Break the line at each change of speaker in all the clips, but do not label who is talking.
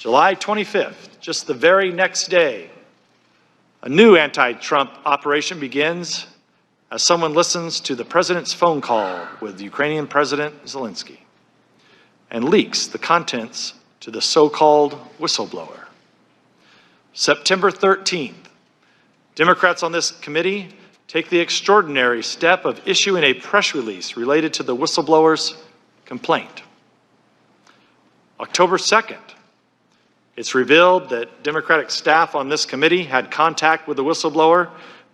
July 25th, just the very next day, a new anti-Trump operation begins as someone listens to the president's phone call with Ukrainian President Zelensky and leaks the contents to the so-called whistleblower. September 13th, Democrats on this committee take the extraordinary step of issuing a press release related to the whistleblower's complaint. October 2nd, it's revealed that Democratic staff on this committee had contact with the whistleblower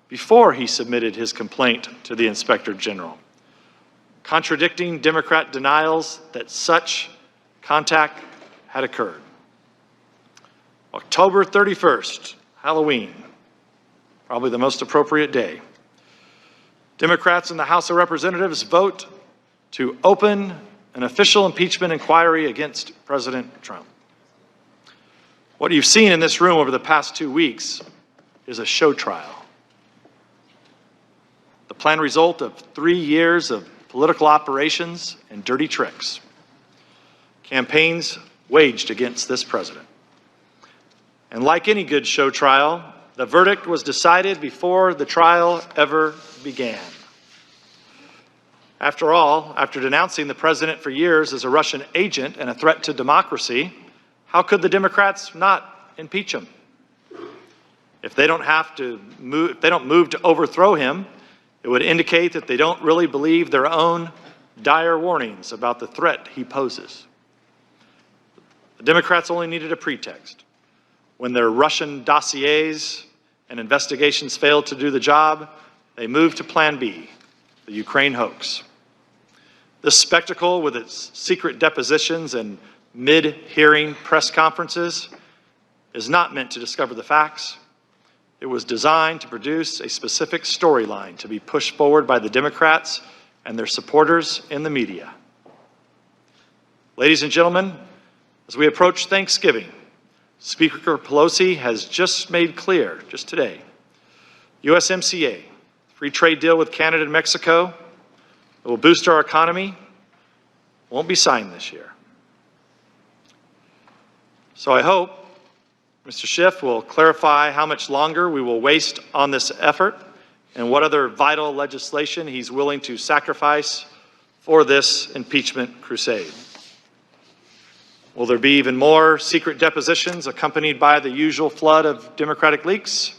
before he submitted his complaint to the Inspector General, contradicting Democrat denials that such contact had occurred. October 31st, Halloween, probably the most appropriate day. Democrats in the House of Representatives vote to open an official impeachment inquiry against President Trump. What you've seen in this room over the past 2 weeks is a show trial. The planned result of 3 years of political operations and dirty tricks. Campaigns waged against this president. And like any good show trial, the verdict was decided before the trial ever began. After all, after denouncing the president for years as a Russian agent and a threat to democracy, how could the Democrats not impeach him? If they don't move to overthrow him, it would indicate that they don't really believe their own dire warnings about the threat he poses. The Democrats only needed a pretext. When their Russian dossiers and investigations failed to do the job, they moved to Plan B, the Ukraine hoax. This spectacle, with its secret depositions and mid-hearing press conferences, is not meant to discover the facts. It was designed to produce a specific storyline to be pushed forward by the Democrats and their supporters in the media. Ladies and gentlemen, as we approach Thanksgiving, Speaker Pelosi has just made clear, just today, USMCA, free trade deal with Canada and Mexico, that will boost our economy, won't be signed this year. So I hope Mr. Schiff will clarify how much longer we will waste on this effort and what other vital legislation he's willing to sacrifice for this impeachment crusade. Will there be even more secret depositions accompanied by the usual flood of Democratic leaks?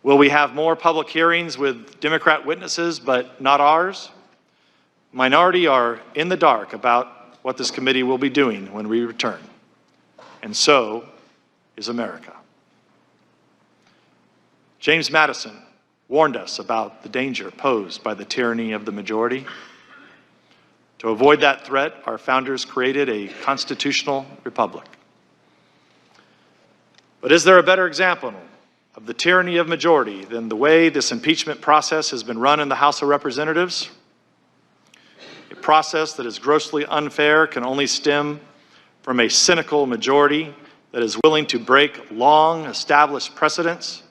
Will we have more public hearings with Democrat witnesses but not ours? Minority are in the dark about what this committee will be doing when we return. And so is America. James Madison warned us about the danger posed by the tyranny of the majority. To avoid that threat, our founders created a constitutional republic. But is there a better example of the tyranny of majority than the way this impeachment process has been run in the House of Representatives? A process that is grossly unfair can only stem from a cynical majority that is willing to break long-established precedents,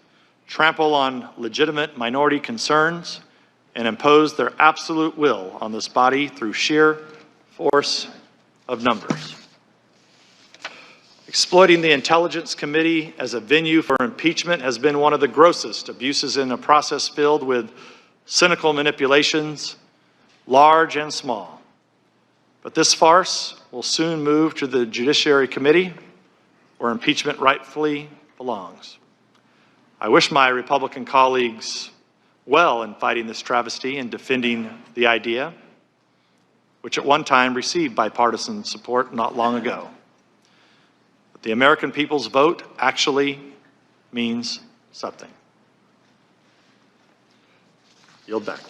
trample on legitimate minority concerns, and impose their absolute will on this body through sheer force of numbers. Exploiting the Intelligence Committee as a venue for impeachment has been one of the grossest abuses in a process filled with cynical manipulations, large and small. But this farce will soon move to the Judiciary Committee, where impeachment rightfully belongs. I wish my Republican colleagues well in fighting this travesty and defending the idea, which at one time received bipartisan support not long ago. But the American people's vote actually means something. Yield back.